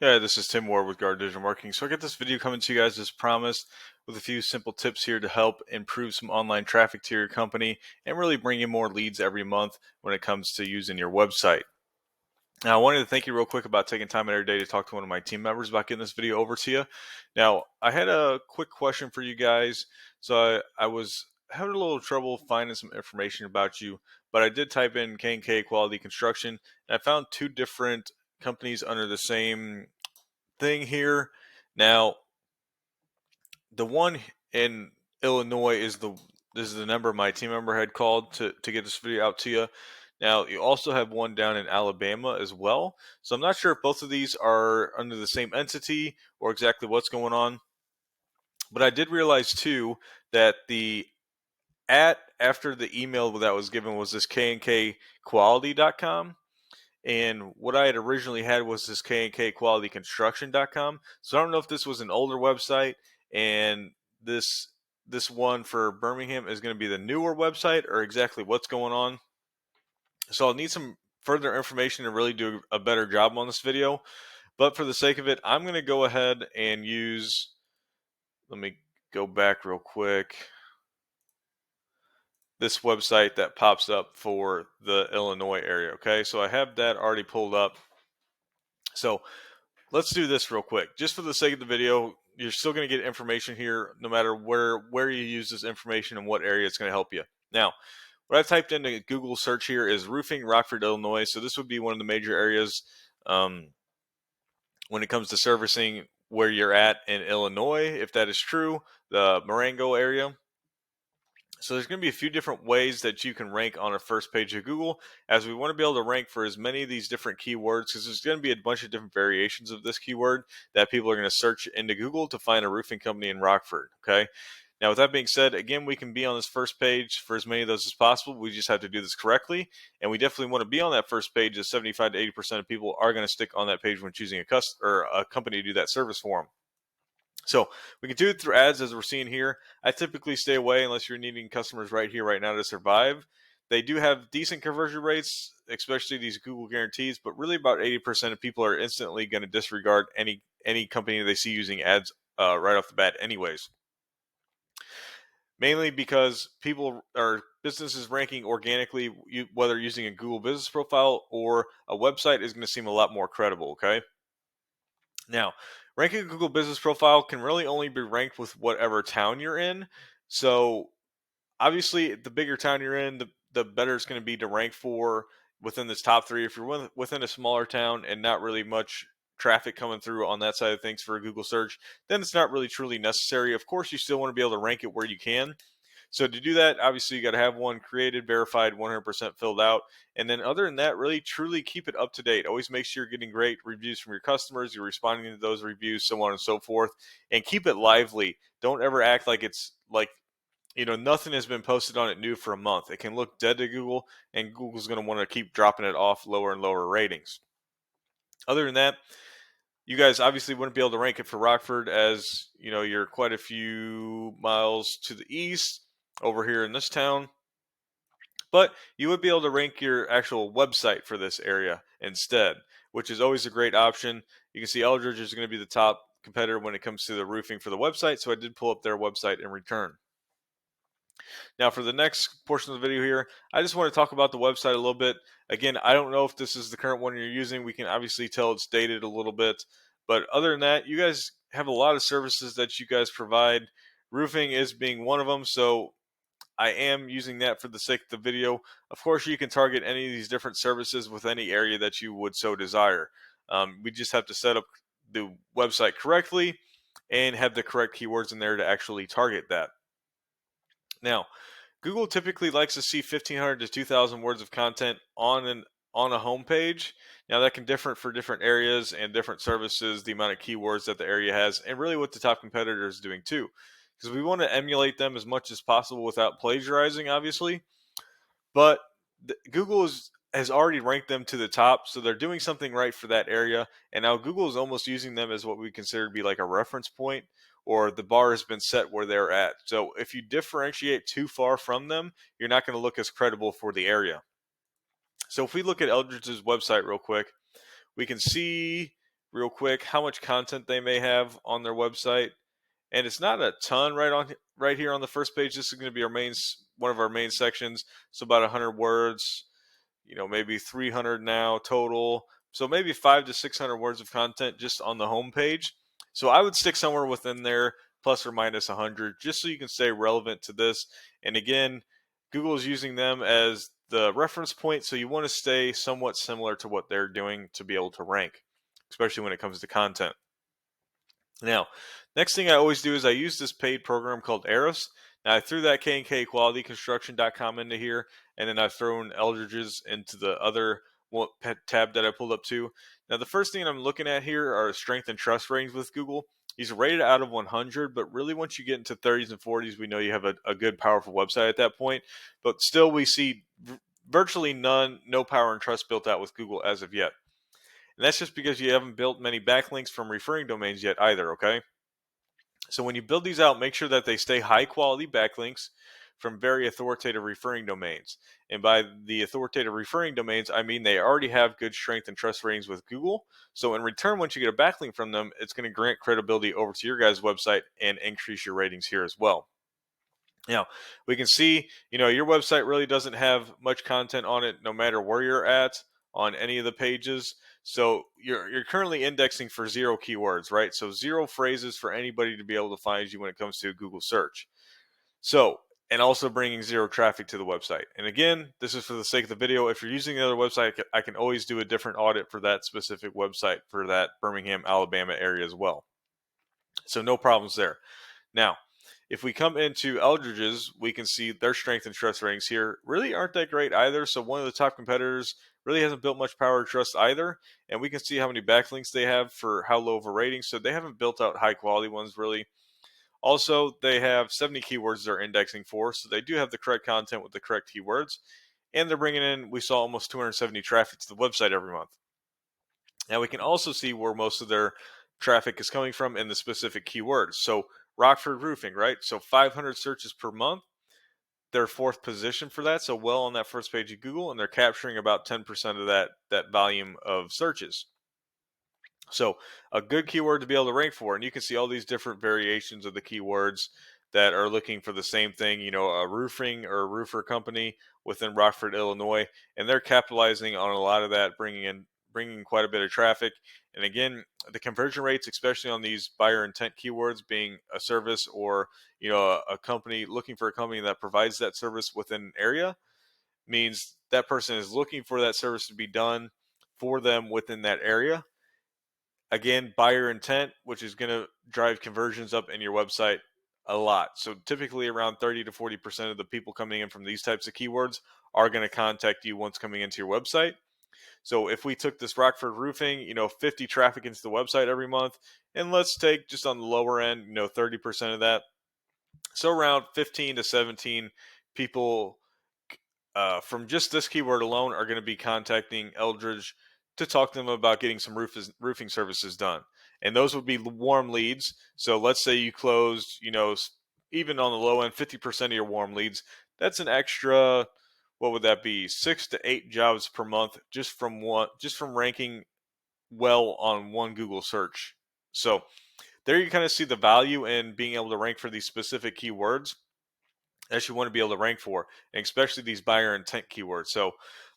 Yeah, this is Tim Ward with Guard Digital Marketing. So I got this video coming to you guys as promised with a few simple tips here to help improve some online traffic to your company and really bring in more leads every month when it comes to using your website. Now, I wanted to thank you real quick about taking time out of your day to talk to one of my team members about getting this video over to you. Now, I had a quick question for you guys. So I was having a little trouble finding some information about you, but I did type in K&K Quality Construction, and I found two different companies under the same thing here. Now, the one in Illinois is the this is the number my team member had called to get this video out to you. Now, you also have one down in Alabama as well. So I'm not sure if both of these are under the same entity or exactly what's going on. But I did realize too that the at after the email that was given was this knkquality.com. And what I had originally had was this knkqualityconstruction.com. So I don't know if this was an older website and this one for Birmingham is going to be the newer website or exactly what's going on. So I'll need some further information to really do a better job on this video. But for the sake of it, I'm going to go ahead and use, let me go back real quick, this website that pops up for the Illinois area. Okay, so I have that already pulled up. So let's do this real quick. Just for the sake of the video, you're still going to get information here no matter where you use this information and what area it's going to help you. Now, what I typed into Google search here is roofing, Rockford, Illinois. So this would be one of the major areas when it comes to servicing where you're at in Illinois, if that is true, the Marengo area. So there's going to be a few different ways that you can rank on a first page of Google, as we want to be able to rank for as many of these different keywords, because there's going to be a bunch of different variations of this keyword that people are going to search into Google to find a roofing company in Rockford. Okay. Now, with that being said, again, we can be on this first page for as many of those as possible. We just have to do this correctly. And we definitely want to be on that first page, as 75 to 80% of people are going to stick on that page when choosing a company to do that service for them. So we can do it through ads, as we're seeing here. I typically stay away unless you're needing customers right here, right now to survive. They do have decent conversion rates, especially these Google guarantees, but really about 80% of people are instantly going to disregard any company they see using ads right off the bat anyways. Mainly because people or businesses ranking organically, whether using a Google business profile or a website, is going to seem a lot more credible, okay? Now, ranking a Google business profile can really only be ranked with whatever town you're in. So, obviously, the bigger town you're in, the better it's going to be to rank for within this top three. If you're within a smaller town and not really much traffic coming through on that side of things for a Google search, then it's not really truly necessary. Of course, you still want to be able to rank it where you can. So to do that, obviously you got to have one created, verified, 100% filled out. And then other than that, really truly keep it up to date. Always make sure you're getting great reviews from your customers, you're responding to those reviews, so on and so forth, and keep it lively. Don't ever act like it's like, nothing has been posted on it new for a month. It can look dead to Google, and Google's going to want to keep dropping it off lower and lower ratings. Other than that, you guys obviously wouldn't be able to rank it for Rockford, as you're quite a few miles to the east over here in this town. But you would be able to rank your actual website for this area instead, which is always a great option. You can see Eldridge is going to be the top competitor when it comes to the roofing for the website, so I did pull up their website in return. Now, for the next portion of the video here, I just want to talk about the website a little bit. Again, I don't know if this is the current one you're using. We can obviously tell it's dated a little bit. But other than that, you guys have a lot of services that you guys provide. Roofing is being one of them, so I am using that for the sake of the video. Of course, you can target any of these different services with any area that you would so desire. We just have to set up the website correctly and have the correct keywords in there to actually target that. Now, Google typically likes to see 1,500 to 2,000 words of content on a home page. Now, that can differ for different areas and different services, the amount of keywords that the area has, and really what the top competitor is doing too. Because we want to emulate them as much as possible without plagiarizing, obviously. But Google has already ranked them to the top, so they're doing something right for that area. And now Google is almost using them as what we consider to be like a reference point, or the bar has been set where they're at. So if you differentiate too far from them, you're not going to look as credible for the area. So if we look at Eldridge's website real quick, we can see real quick how much content they may have on their website, and it's not a ton right here on the first page. This is going to be one of our main sections, so about 100 words, maybe 300 now total. So maybe 500 to 600 words of content just on the home page. So I would stick somewhere within there, plus or minus 100, just so you can stay relevant to this. And again, Google is using them as the reference point, so you want to stay somewhat similar to what they're doing to be able to rank, especially when it comes to content. Now, next thing I always do is I use this paid program called Eros. Now, I threw that K&K QualityConstruction.com into here, and then I've thrown Eldridge's into the other tab that I pulled up to. Now, the first thing I'm looking at here are strength and trust ratings with Google. He's rated out of 100, but really once you get into 30s and 40s, we know you have a good, powerful website at that point. But still, we see virtually no power and trust built out with Google as of yet. And that's just because you haven't built many backlinks from referring domains yet either, okay? So when you build these out, make sure that they stay high quality backlinks from very authoritative referring domains. And by the authoritative referring domains, I mean they already have good strength and trust ratings with Google. So in return, once you get a backlink from them, it's going to grant credibility over to your guys' website and increase your ratings here as well. Now, we can see, your website really doesn't have much content on it no matter where you're at on any of the pages. So you're currently indexing for 0 keywords, right? So 0 phrases for anybody to be able to find you when it comes to Google search. So, and also bringing 0 traffic to the website. And again, this is for the sake of the video. If you're using the other website, I can always do a different audit for that specific website for that Birmingham, Alabama area as well. So no problems there. Now, if we come into Eldridge's, we can see their strength and trust ratings here really aren't that great either. So one of the top competitors really hasn't built much power or trust either. And we can see how many backlinks they have for how low of a rating. So they haven't built out high quality ones really. Also, they have 70 keywords they're indexing for. So they do have the correct content with the correct keywords. And they're bringing in, we saw almost 270 traffic to the website every month. Now we can also see where most of their traffic is coming from in the specific keywords. So Rockford Roofing, right? So 500 searches per month. They're 4th position for that, so well on that first page of Google, and they're capturing about 10% of that volume of searches. So a good keyword to be able to rank for, and you can see all these different variations of the keywords that are looking for the same thing, a roofing or a roofer company within Rockford, Illinois, and they're capitalizing on a lot of that, bringing quite a bit of traffic. And again, the conversion rates, especially on these buyer intent keywords, being a service or a company looking for a company that provides that service within an area, means that person is looking for that service to be done for them within that area. Again, buyer intent, which is going to drive conversions up in your website a lot. So typically around 30 to 40% of the people coming in from these types of keywords are going to contact you once coming into your website. So if we took this Rockford Roofing, 50 traffic into the website every month, and let's take just on the lower end, 30% of that. So around 15 to 17 people from just this keyword alone are going to be contacting Eldridge to talk to them about getting some roofing services done. And those would be warm leads. So let's say you closed, even on the low end, 50% of your warm leads. That's an extra, what would that be? 6 to 8 jobs per month just from ranking well on one Google search. So there you kind of see the value in being able to rank for these specific keywords that you want to be able to rank for, and especially these buyer intent keywords. So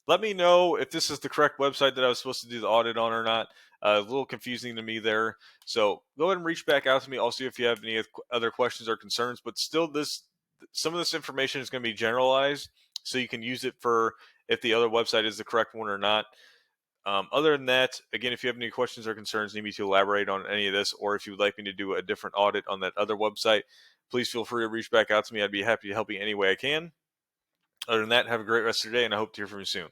let me know if this is the correct website that I was supposed to do the audit on or not. A little confusing to me there. So go ahead and reach back out to me. Also, if you have any other questions or concerns, but still some of this information is going to be generalized, so you can use it for if the other website is the correct one or not. Other than that, again, if you have any questions or concerns, need me to elaborate on any of this, or if you would like me to do a different audit on that other website, please feel free to reach back out to me. I'd be happy to help you any way I can. Other than that, have a great rest of your day, and I hope to hear from you soon.